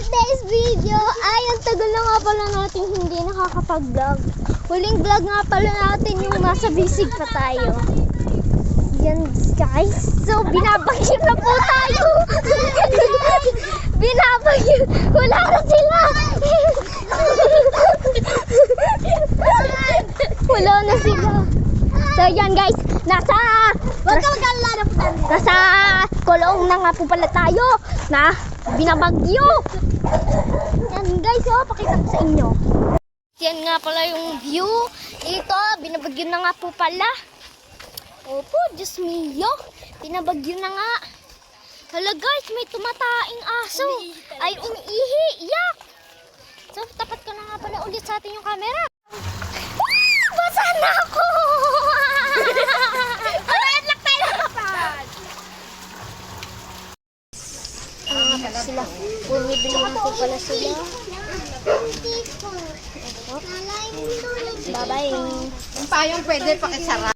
today's video ay ang tagal na nga pala natin hindi nakakapag-vlog. Huling vlog nga pala natin yung nasa bisig pa tayo. Yan guys. So binabagyo na po tayo. Binabagyo. Wala na sila. Wala na sila. So yan guys. Nasa kulong na nga po pala tayo na binabagyo. Yan guys, oh, pakita ko sa inyo. Yan nga pala yung view. Ito, binabagyo na nga po pala. Opo, Diyos mio. Binabagyo na nga. Hala guys, may tumataing aso. Ay, umiihi. Yak! So, tapat ko na nga pala ulit sa atin yung camera. Basa na ako! Sila. Bumibili na po pala sila. Bye-bye. Yung payong pwede pakisara.